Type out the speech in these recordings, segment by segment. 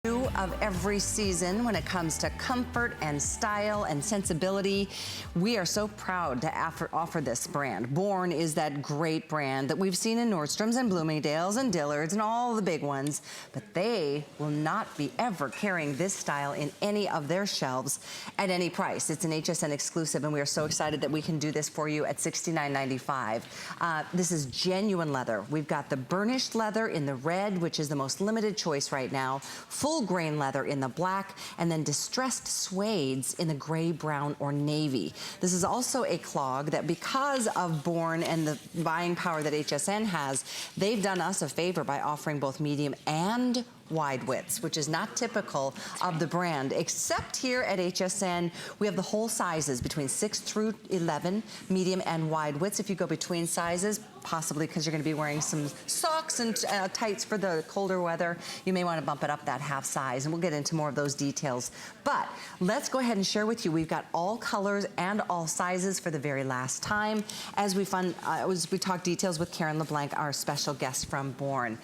Of every season when it comes to comfort and style and sensibility. We are so proud to offer this brand. Born is that great brand that we've seen in Nordstrom's and Bloomingdale's and Dillard's and all the big ones, but they will not be ever carrying this style in any of their shelves at any price. It's an HSN exclusive, and we are so excited that we can do this for you at $69.95. This is genuine leather. We've got the burnished leather in the red, which is the most limited choice right now, full grain leather in the black, and then distressed suedes in the gray, brown, or navy. This is also a clog that, because of Born and the buying power that HSN has, they've done us a favor by offering both medium and wide widths, which is not typical of the brand, except here at HSN, we have the whole sizes between 6 through 11, medium and wide widths. If you go between sizes, possibly because you're gonna be wearing some socks and tights for the colder weather, you may wanna bump it up that half size, and we'll get into more of those details. But let's go ahead and share with you, we've got all colors and all sizes for the very last time, as we talk details with Karen LeBlanc, our special guest from Born.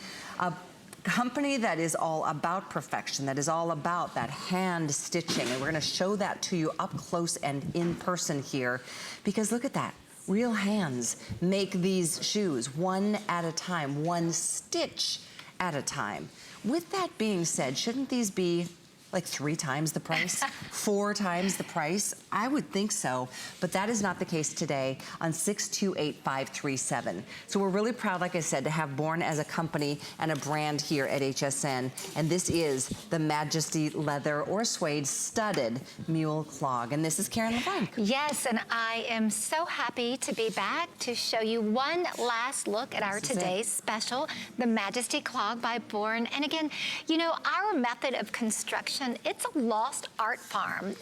Company that is all about perfection, that is all about that hand stitching, and we're gonna show that to you up close and in person here, because look at that. Real hands make these shoes one at a time, one stitch at a time. With that being said, shouldn't these be like 3 times the price, 4 times the price? I would think so, but that is not the case today on 628537. So we're really proud, like I said, to have Born as a company and a brand here at HSN, and this is the Majesty leather or suede studded mule clog, and this is Karen LeBlanc. Yes, and I am so happy to be back to show you one last look at our today's special, the Majesty clog by Born. And again, you know, our method of construction, it's a lost art form,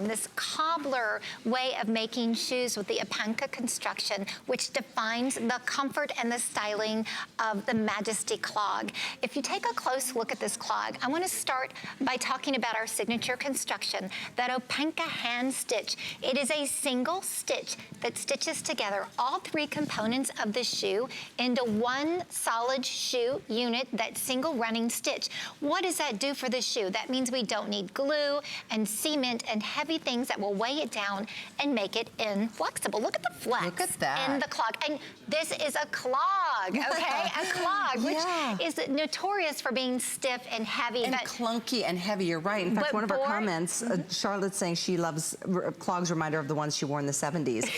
this cobbler way of making shoes with the openback construction, which defines the comfort and the styling of the Majesty clog. If you take a close look at this clog, I want to start by talking about our signature construction, that openback hand stitch. It is a single stitch that stitches together all 3 components of the shoe into one solid shoe unit, that single running stitch. What does that do for the shoe? That means we don't need glue and cement and heavy things that will weigh it down and make it inflexible. Look at the flex in the clog. And this is a clog, okay? A clog, which is notorious for being stiff and heavy. And clunky and heavy, you're right. In fact, one of our comments, Charlotte's saying she loves clogs, reminder of the ones she wore in the 70s.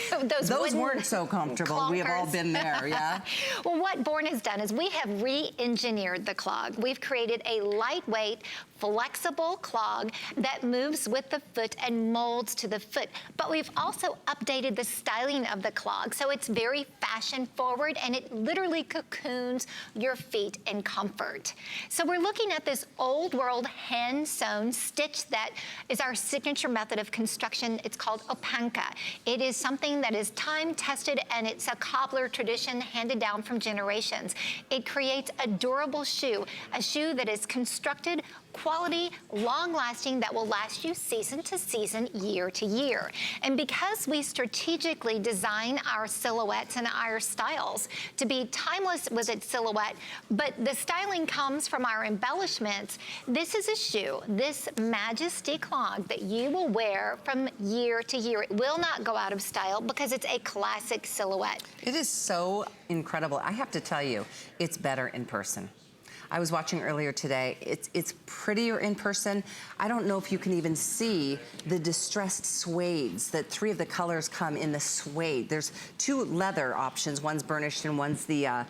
Those weren't so comfortable. Clunkers. We have all been there, yeah? Well, what Born has done is we have re-engineered the clog. We've created a lightweight, flexible clog that moves with the foot and molds to the foot. But we've also updated the styling of the clog, so it's very fashion forward, and it literally cocoons your feet in comfort. So we're looking at this old world hand sewn stitch that is our signature method of construction. It's called openback. It is something that is time tested, and it's a cobbler tradition handed down from generations. It creates a durable shoe, a shoe that is constructed quality, long-lasting, that will last you season to season, year to year. And because we strategically design our silhouettes and our styles to be timeless with its silhouette, but the styling comes from our embellishments, this is a shoe, this Majesty clog, that you will wear from year to year. It will not go out of style because it's a classic silhouette. It is so incredible. I have to tell you, it's better in person. I was watching earlier today. It's prettier in person. I don't know if you can even see the distressed suedes, that 3 of the colors come in the suede. There's 2 leather options. One's burnished and one's the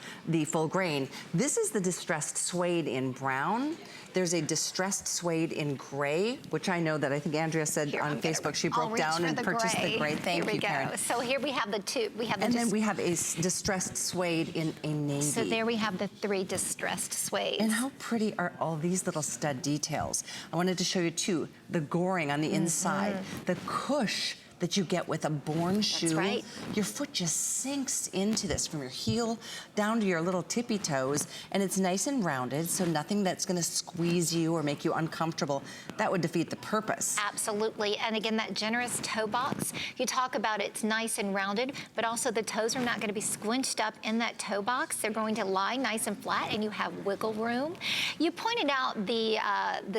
full grain. This is the distressed suede in brown. There's a distressed suede in gray, which I know that I think Andrea said on Facebook she broke down and purchased the gray. Thank you, Karen. So here we have the 2. And then we have a distressed suede in a navy. So there we have the 3 distressed suede. And how pretty are all these little stud details? I wanted to show you too, the goring on the inside, the cush that you get with a Born shoe. That's right. Your foot just sinks into this from your heel down to your little tippy toes, and it's nice and rounded, so nothing that's gonna squeeze you or make you uncomfortable. That would defeat the purpose. Absolutely, and again, that generous toe box, you talk about it's nice and rounded, but also the toes are not gonna be squinched up in that toe box. They're going to lie nice and flat, and you have wiggle room. You pointed out the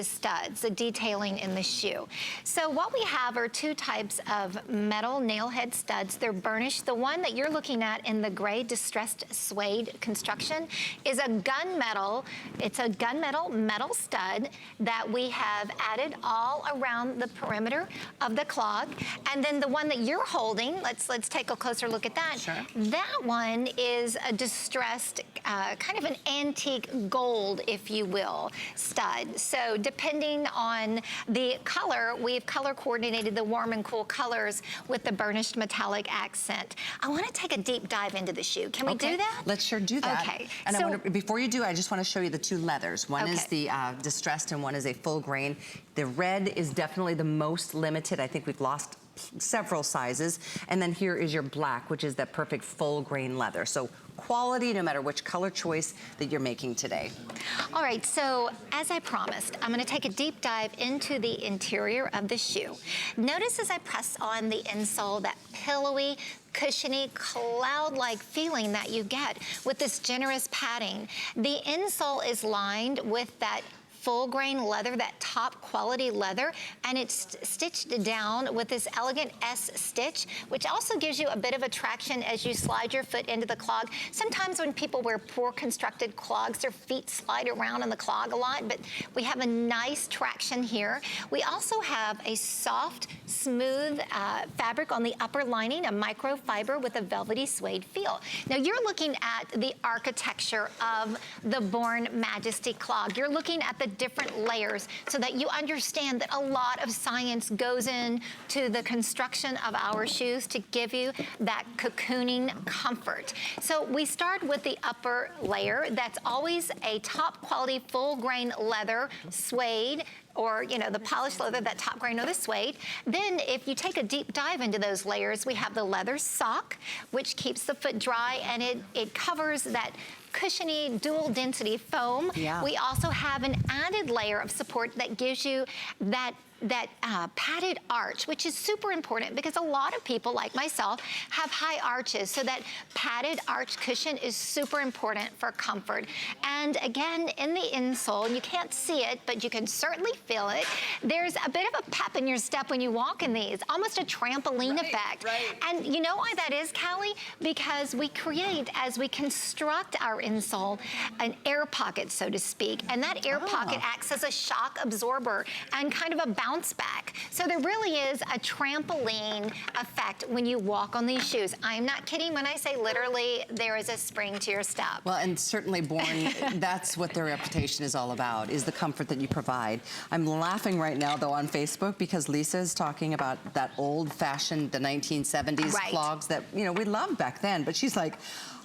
studs, the detailing in the shoe. So what we have are two types of metal nail head studs. They're burnished. The one that you're looking at in the gray distressed suede construction is a gunmetal. It's a gunmetal metal stud that we have added all around the perimeter of the clog. And then the one that you're holding, let's take a closer look at that. Sure. That one is a distressed, kind of an antique gold, if you will, stud. So depending on the color, we've color coordinated the warm and cool colors with the burnished metallic accent. I want to take a deep dive into the shoe. Can we do that? Let's sure do that. Okay. And so, before you do, I just want to show you the two leathers. One is the distressed and one is a full grain. The red is definitely the most limited. I think we've lost several sizes. And then here is your black, which is that perfect full grain leather. So quality, no matter which color choice that you're making today. all right, so as I promised, I'm gonna take a deep dive into the interior of the shoe. Notice as I press on the insole, that pillowy, cushiony, cloud-like feeling that you get with this generous padding. The insole is lined with that full grain leather, that top quality leather, and it's stitched down with this elegant S stitch, which also gives you a bit of a traction as you slide your foot into the clog. Sometimes when people wear poor constructed clogs, their feet slide around in the clog a lot, but we have a nice traction here. We also have a soft, smooth fabric on the upper lining, a microfiber with a velvety suede feel. Now you're looking at the architecture of the Born Majesty clog. You're looking at the different layers so that you understand that a lot of science goes into the construction of our shoes to give you that cocooning comfort. So we start with the upper layer. That's always a top quality full grain leather suede, or the polished leather, that top grain or the suede. Then if you take a deep dive into those layers, we have the leather sock, which keeps the foot dry, and it covers that cushiony dual density foam. Yeah. We also have an added layer of support that gives you that padded arch, which is super important because a lot of people like myself have high arches, so that padded arch cushion is super important for comfort. And again, in the insole, you can't see it, but you can certainly feel it. There's a bit of a pep in your step when you walk in these, almost a trampoline effect. Right. And you know why that is, Callie? Because we create, as we construct our insole, an air pocket, so to speak, and that air pocket acts as a shock absorber and kind of a bounce back. So there really is a trampoline effect when you walk on these shoes. I'm not kidding when I say literally there is a spring to your step. Well, and certainly Born, that's what their reputation is all about, is the comfort that you provide. I'm laughing right now, though, on Facebook because Lisa is talking about that old-fashioned, the 1970s clogs that, we loved back then. But she's like,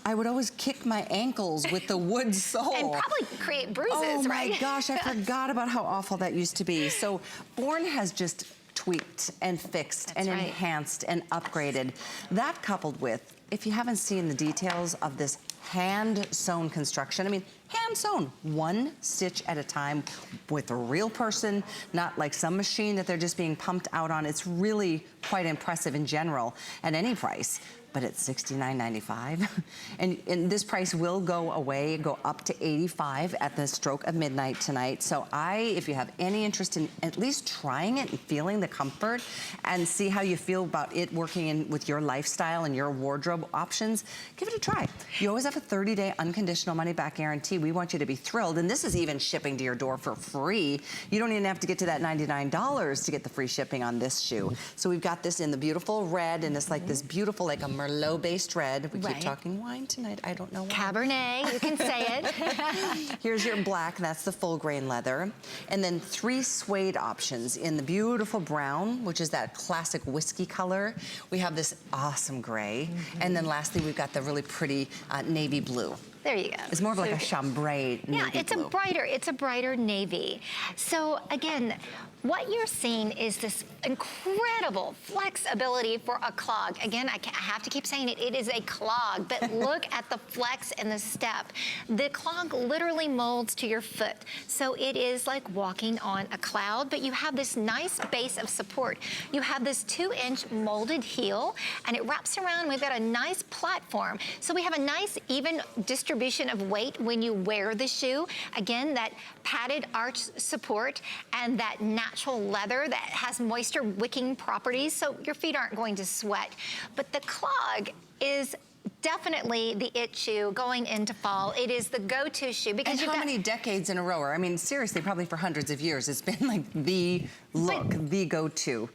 I would always kick my ankles with the wood sole. And probably create bruises, oh right? my gosh, I forgot about how awful that used to be. So Born has just tweaked and fixed and enhanced and upgraded. That coupled with, if you haven't seen the details of this hand-sewn construction, I mean, hand-sewn, one stitch at a time with a real person, not like some machine that they're just being pumped out on. It's really quite impressive in general at any price. But it's $69.95. And this price will go away, go up to $85 at the stroke of midnight tonight. So if you have any interest in at least trying it and feeling the comfort and see how you feel about it working in with your lifestyle and your wardrobe options, give it a try. You always have a 30-day unconditional money-back guarantee. We want you to be thrilled. And this is even shipping to your door for free. You don't even have to get to that $99 to get the free shipping on this shoe. So we've got this in the beautiful red, and it's like this beautiful, like a Merlot-based red. We keep talking wine tonight. I don't know why. Cabernet, you can say it. Here's your black, that's the full grain leather. And then 3 suede options in the beautiful brown, which is that classic whiskey color. We have this awesome gray. And then lastly, we've got the really pretty navy blue. There you go. It's more of like a chambray navy Yeah, it's blue. a brighter navy. So again, what you're seeing is this incredible flexibility for a clog. Again, I have to keep saying it, it is a clog, but look at the flex and the step. The clog literally molds to your foot. So it is like walking on a cloud, but you have this nice base of support. You have this 2-inch molded heel, and it wraps around. We've got a nice platform. So we have a nice even distribution of weight when you wear the shoe. Again, that padded arch support and that natural leather that has moisture wicking properties, so your feet aren't going to sweat. But the clog is definitely the it shoe going into fall. It is the go-to shoe because and how many decades in a row? I mean, seriously, probably for hundreds of years, it's been like the look, the go-to.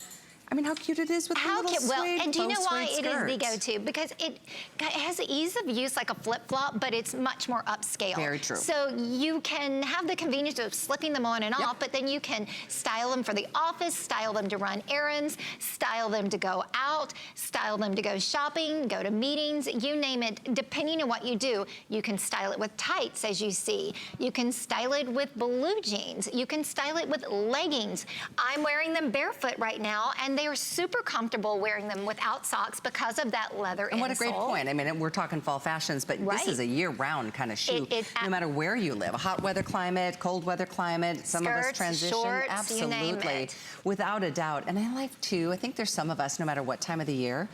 I mean, how cute it is with the little suede, well, and do you know why suede it is the skirts. go-to? Because it has the ease of use like a flip-flop, but it's much more upscale. Very true. So you can have the convenience of slipping them on and off, but then you can style them for the office, style them to run errands, style them to go out, style them to go shopping, go to meetings, you name it. Depending on what you do, you can style it with tights, as you see. You can style it with blue jeans. You can style it with leggings. I'm wearing them barefoot right now, and they are super comfortable wearing them without socks because of that leather insole. And what a great point. I mean, we're talking fall fashions, but this is a year-round kind of shoe, no matter where you live. A hot weather climate, cold weather climate, some of us transition. Shorts, absolutely, you name it. Without a doubt. And I like, too, I think there's some of us, no matter what time of the year,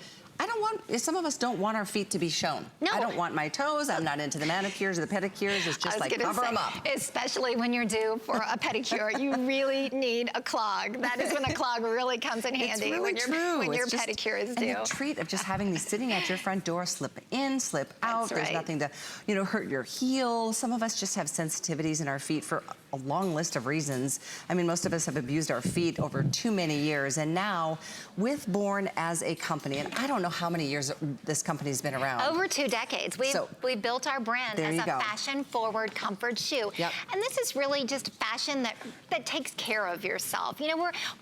some of us don't want our feet to be shown. No. I don't want my toes. I'm not into the manicures or the pedicures. It's just like cover them up. Especially when you're due for a pedicure, you really need a clog. That is when a clog really comes in handy. It's really true. When your pedicure is due. And the treat of just having these sitting at your front door, slip in, slip out. There's nothing to, hurt your heel. Some of us just have sensitivities in our feet for a long list of reasons. I mean, most of us have abused our feet over too many years. And now, with Born as a company, and I don't know how many years this company's been around. Over 2 decades. We've built our brand as a fashion-forward comfort shoe. Yep. And this is really just fashion that takes care of yourself.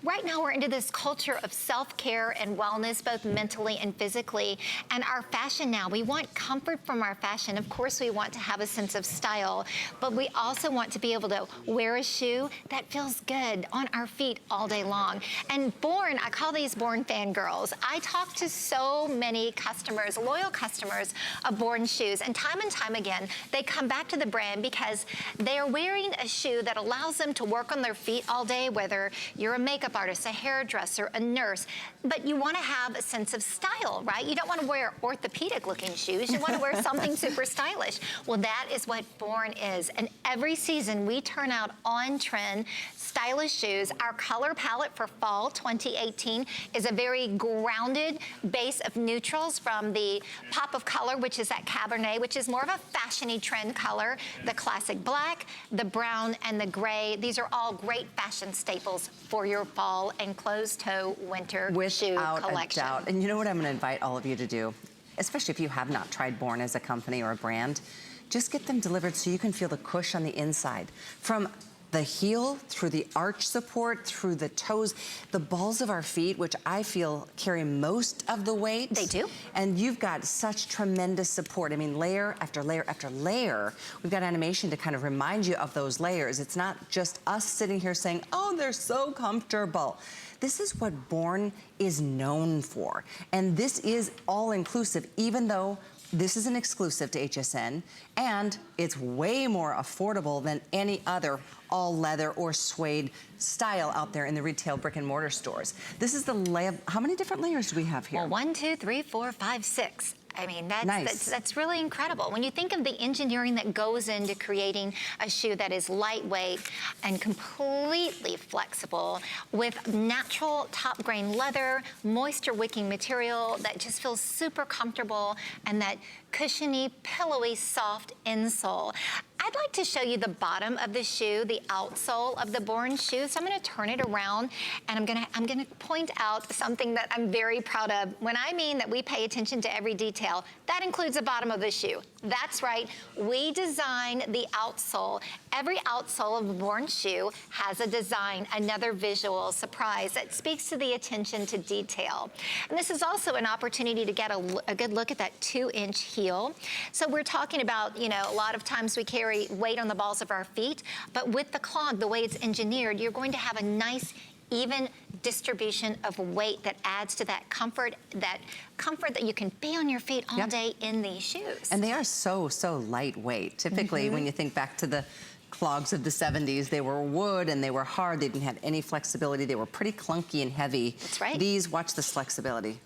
Right now we're into this culture of self-care and wellness, both mentally and physically. And our fashion now, we want comfort from our fashion. Of course, we want to have a sense of style, but we also want to be able to wear a shoe that feels good on our feet all day long. And Born, I call these Born fangirls. I talk to so many customers, loyal customers of Born shoes, and time again, they come back to the brand because they are wearing a shoe that allows them to work on their feet all day, whether you're a makeup artist, a hairdresser, a nurse, but you want to have a sense of style, right? You don't want to wear orthopedic looking shoes. You want to wear something super stylish. Well, that is what Born is. And every season we turn out on trend stylish shoes. Our color palette for fall 2018 is a very grounded base of neutrals, from the pop of color, which is that Cabernet, which is more of a fashion-y trend color, the classic black, the brown, and the gray. These are all great fashion staples for your fall and closed-toe winter shoe collection. Without a doubt. And you know what I'm going to invite all of you to do, especially if you have not tried Born as a company or a brand, just get them delivered so you can feel the cush on the inside. From the heel, through the arch support, through the toes, the balls of our feet, which I feel carry most of the weight. They do. And you've got such tremendous support. I mean, layer after layer after layer. We've got animation to kind of remind you of those layers. It's not just us sitting here saying, oh, they're so comfortable. This is what Born is known for. And this is all-inclusive, even though this is an exclusive to HSN, and it's way more affordable than any other all leather or suede style out there in the retail brick and mortar stores. This is the layer. How many different layers do we have here? Well, 1, 2, 3, 4, 5, 6. I mean, that's really incredible. When you think of the engineering that goes into creating a shoe that is lightweight and completely flexible, with natural top grain leather, moisture wicking material that just feels super comfortable, and that cushiony, pillowy, soft insole. I'd like to show you the bottom of the shoe, the outsole of the Born shoe. So I'm gonna turn it around, and I'm gonna point out something that I'm very proud of. When I mean that we pay attention to every detail, that includes the bottom of the shoe. That's right, we design the outsole Every outsole of a Born shoe has a design, another visual surprise that speaks to the attention to detail. And this is also an opportunity to get a good look at that 2-inch heel. So we're talking about, you know, a lot of times we carry weight on the balls of our feet, but with the Clog, the way it's engineered, you're going to have a nice even distribution of weight that adds to that comfort that you can be on your feet all day in these shoes. And they are so lightweight. Typically, when you think back to the Clogs of the 70s, they were wood and they were hard. They didn't have any flexibility. They were pretty clunky and heavy. That's right. These, watch this flexibility.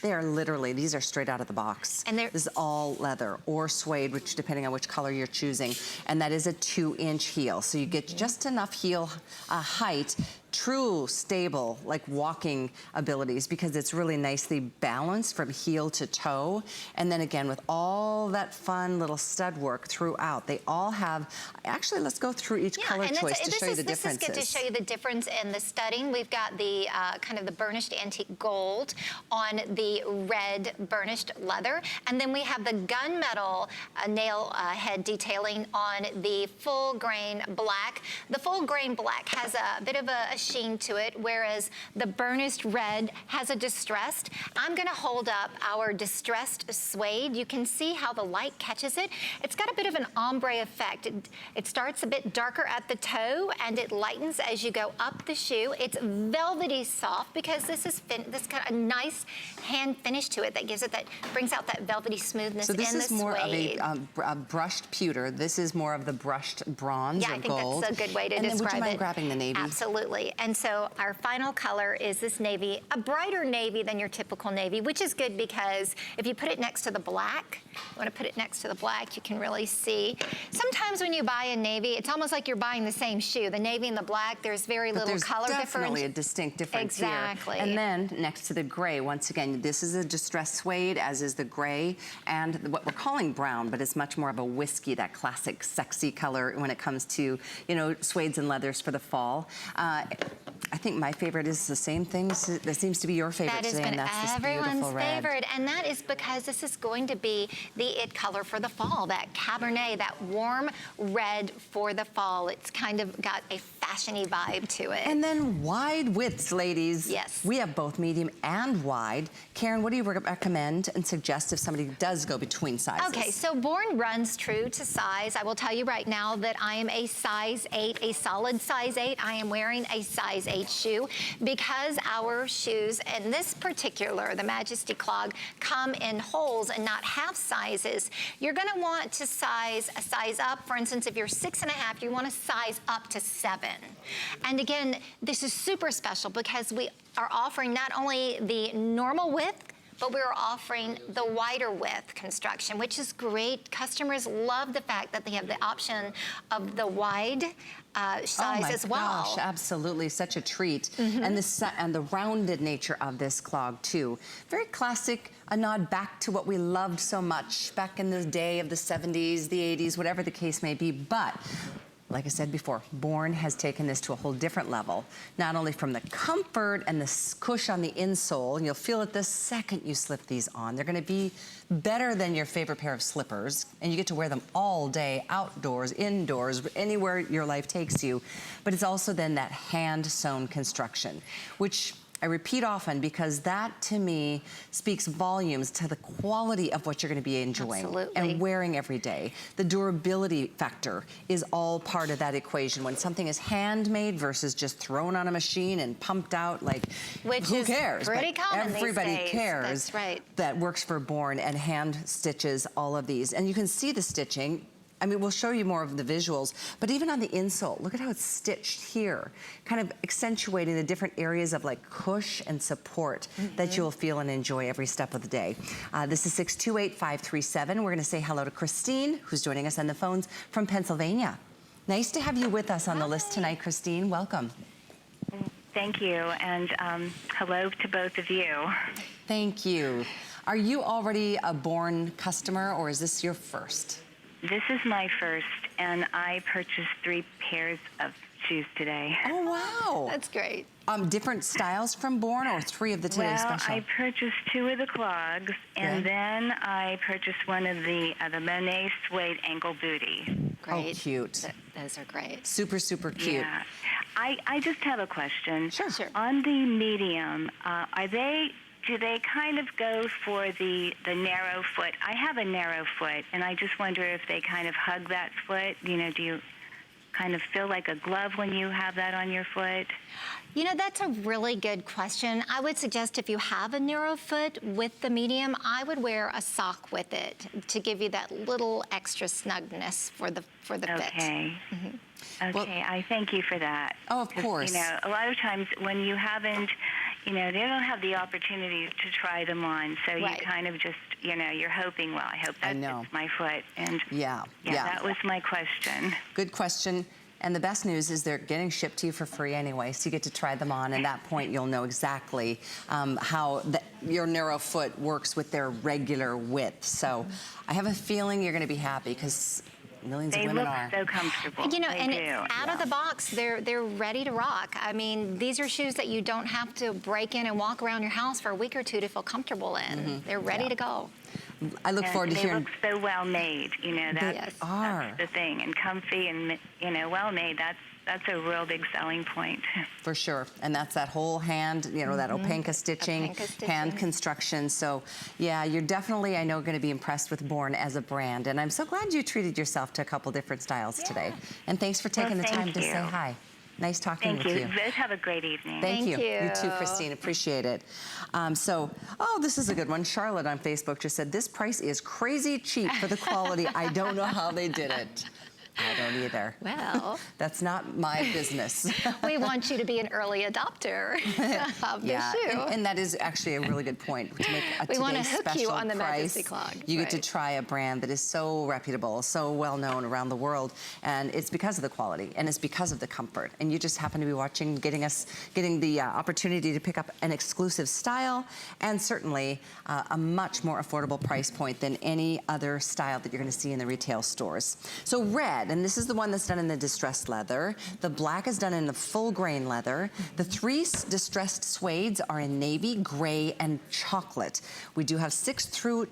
They are literally, these are straight out of the box. And this is all leather or suede, which depending on which color you're choosing. And that is a 2-inch heel. So you get just enough heel height, true stable, like walking abilities, because it's really nicely balanced from heel to toe. And then again, with all that fun little stud work throughout, they all have, actually, let's go through each color choice to show you the differences. This is good to show you the difference in the studding. We've got the kind of the burnished antique gold on the red burnished leather. And then we have the gunmetal nail head detailing on the full grain black. The full grain black has a bit of a sheen to it, whereas the burnished red has a distressed. I'm gonna hold up our distressed suede. You can see how the light catches it. It's got a bit of an ombre effect. It starts a bit darker at the toe and it lightens as you go up the shoe. It's velvety soft because this is this kind of nice hand finish to it that gives it that, brings out that velvety smoothness in the suede. So this is more of a brushed pewter. This is more of the brushed bronze or gold. Yeah, I think that's a good way to describe it. And then would you mind grabbing the navy? Absolutely. And so our final color is this navy, a brighter navy than your typical navy, which is good because if you put it next to the black, you want to put it next to the black, you can really see. Sometimes when you buy a navy, it's almost like you're buying the same shoe. The navy and the black, there's very little color difference. There's definitely a distinct difference exactly. here. And then next to the gray, once again, this is a distressed suede, as is the gray, and what we're calling brown, but it's much more of a whiskey, that classic sexy color when it comes to, you know, suedes and leathers for the fall. I think my favorite is the same thing. That seems to be your favorite today, and that's this beautiful red. Favorite, and that is because this is going to be the it color for the fall, that Cabernet, that warm red for the fall. It's kind of got a fashiony vibe to it. And then wide widths, ladies. Yes. We have both medium and wide. Karen, what do you recommend and suggest if somebody does go between sizes? Okay, so Born runs true to size. I will tell you right now that I am a size 8, a solid size 8. I am wearing a size 8 shoe because our shoes, in this particular, the Majesty Clog, come in holes and not half sizes. You're gonna want to size up. For instance, if you're 6.5, you wanna size up to 7. And again, this is super special because we are offering not only the normal width, but we're offering the wider width construction, which is great. Customers love the fact that they have the option of the wide size as well. Oh my gosh, absolutely, such a treat. And the rounded nature of this clog too. Very classic, a nod back to what we loved so much back in the day of the 70s, the 80s, whatever the case may be. But like I said before, Born has taken this to a whole different level, not only from the comfort and the cush on the insole, and you'll feel it the second you slip these on. They're gonna be better than your favorite pair of slippers, and you get to wear them all day, outdoors, indoors, anywhere your life takes you. But it's also then that hand-sewn construction, which I repeat often because that, to me, speaks volumes to the quality of what you're going to be enjoying and wearing every day. The durability factor is all part of that equation. When something is handmade versus just thrown on a machine and pumped out, like, who cares? Pretty common everybody these days. cares. That's right. That works for Born and hand stitches all of these. And you can see the stitching. I mean, we'll show you more of the visuals, but even on the insole, look at how it's stitched here, kind of accentuating the different areas of like cush and support that you'll feel and enjoy every step of the day. This is 628-537. We're gonna say hello to Christine, who's joining us on the phones from Pennsylvania. Nice to have you with us on the list tonight, Christine. Welcome. Thank you, and hello to both of you. Thank you. Are you already a Born customer, or is this your first? This is my first, and I purchased 3 pairs of shoes today. Oh, wow. That's great. Different styles from Born, or 3 of the Today Special? Well, I purchased 2 of the clogs, and then I purchased one of the Monet suede ankle booty. Great. Oh, cute. Those are great. Super, super cute. Yeah. I just have a question. Sure. On the medium, do they kind of go for the narrow foot? I have a narrow foot, and I just wonder if they kind of hug that foot. You know, do you kind of feel like a glove when you have that on your foot? You know, that's a really good question. I would suggest if you have a narrow foot with the medium, I would wear a sock with it to give you that little extra snugness for the fit. Okay. Okay, Well, I thank you for that. Oh, of 'Cause, course. You know, a lot of times when you haven't, you know, they don't have the opportunity to try them on, so Right. you kind of just, you know, you're hoping, well, I hope that fits my foot. And Yeah. that was my question. Good question. And the best news is they're getting shipped to you for free anyway, so you get to try them on. And at that point, you'll know exactly how your narrow foot works with their regular width. So I have a feeling you're going to be happy because millions of women are. They look so comfortable. You know, They and do. out of the box, they're ready to rock. I mean, these are shoes that you don't have to break in and walk around your house for a week or two to feel comfortable in. They're ready to go. I look forward to hearing. They look so well made. You know, that's are. the thing. And comfy and, you know, well made. That's a real big selling point. For sure. And that's that whole hand, you know, that openback stitching, hand construction. So, yeah, you're definitely, I know, going to be impressed with Born as a brand. And I'm so glad you treated yourself to a couple different styles today. And thanks for taking the time to say hi. Nice talking with you. Thank you. Both have a great evening. Thank you. You too, Christine. Appreciate it. This is a good one. Charlotte on Facebook just said, this price is crazy cheap for the quality. I don't know how they did it. I don't either. Well, that's not my business. We want you to be an early adopter of the shoe. And that is actually a really good point. To make a we want to today's hook you special on the price, Majesty Clog. you get to try a brand that is so reputable, so well known around the world, and it's because of the quality and it's because of the comfort. And you just happen to be watching, getting the opportunity to pick up an exclusive style, and certainly a much more affordable price point than any other style that you're going to see in the retail stores. So red. And this is the one that's done in the distressed leather. The black is done in the full grain leather. The three distressed suedes are in navy, gray, and chocolate. We do have 6 through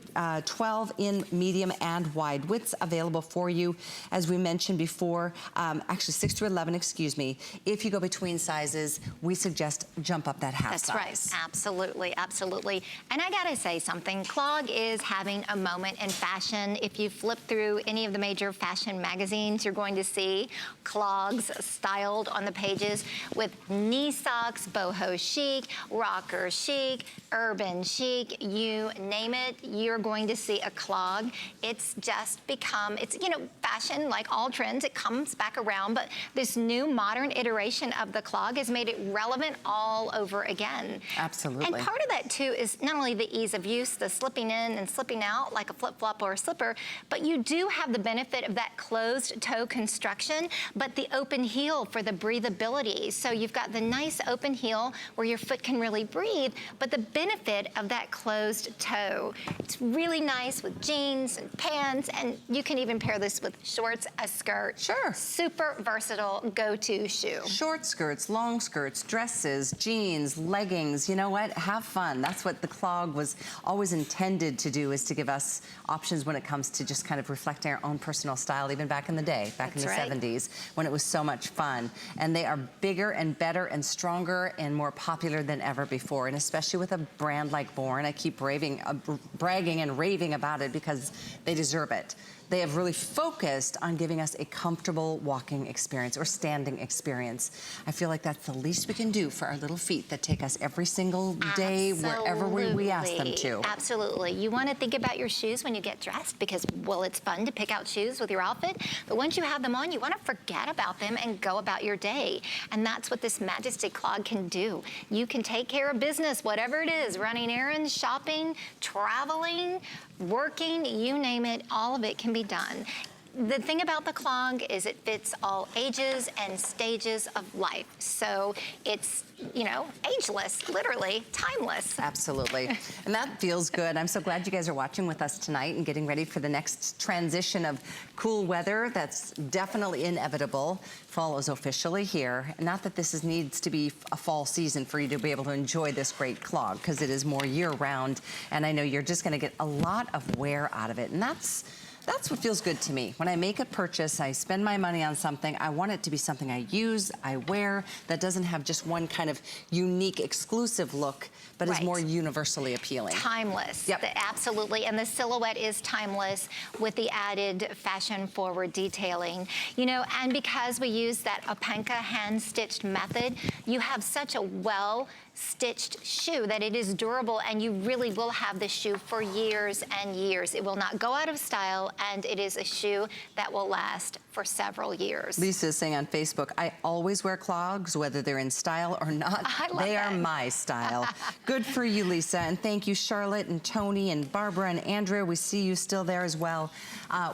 12 in medium and wide widths available for you. As we mentioned before, actually 6 through 11, excuse me. If you go between sizes, we suggest jump up that half size. That's right. Absolutely, absolutely. And I gotta say something. Clog is having a moment in fashion. If you flip through any of the major fashion magazines, you're going to see clogs styled on the pages with knee socks, boho chic, rocker chic, urban chic, you name it, you're going to see a clog. It's just become, you know, fashion, like all trends, it comes back around, but this new modern iteration of the clog has made it relevant all over again. Absolutely. And part of that too is not only the ease of use, the slipping in and slipping out like a flip-flop or a slipper, but you do have the benefit of that closed toe construction, but the open heel for the breathability. So you've got the nice open heel where your foot can really breathe, but the benefit of that closed toe. It's really nice with jeans and pants, and you can even pair this with shorts, a skirt. Sure. Super versatile go-to shoe. Short skirts, long skirts, dresses, jeans, leggings, you know what? Have fun. That's what the clog was always intended to do, is to give us options when it comes to just kind of reflecting our own personal style, even back in the day, back in the 70s, when it was so much fun. And they are bigger and better and stronger and more popular than ever before. And especially with a brand like Born, I keep bragging and raving about it because they deserve it. They have really focused on giving us a comfortable walking experience or standing experience. I feel like that's the least we can do for our little feet that take us every single day, wherever we ask them to. Absolutely. You want to think about your shoes when you get dressed because, well, it's fun to pick out shoes with your outfit, but once you have them on, you want to forget about them and go about your day. And that's what this Majesty Clog can do. You can take care of business, whatever it is, running errands, shopping, traveling, working, you name it, all of it can be done. The thing about the clog is it fits all ages and stages of life. So it's, you know, ageless, literally timeless. Absolutely. And that feels good. I'm so glad you guys are watching with us tonight and getting ready for the next transition of cool weather that's definitely inevitable. Fall is officially here. Not that this needs to be a fall season for you to be able to enjoy this great clog, because it is more year-round, and I know you're just going to get a lot of wear out of it, and that's That's what feels good to me. When I make a purchase, I spend my money on something, I want it to be something I use, I wear, that doesn't have just one kind of unique, exclusive look, but is more universally appealing. Timeless. Yep. Absolutely. And the silhouette is timeless with the added fashion-forward detailing. You know, and because we use that Openka hand-stitched method, you have such a well-stitched shoe that it is durable, and you really will have the shoe for years and years. It will not go out of style, and it is a shoe that will last for several years. Lisa is saying on Facebook, I always wear clogs, whether they're in style or not. They are my style. Good for you, Lisa. And thank you, Charlotte and Tony and Barbara and Andrea. We see you still there as well.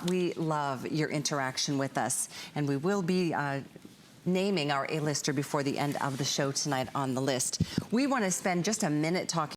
We love your interaction with us. And we will be naming our A-lister before the end of the show tonight on the list. We want to spend just a minute talking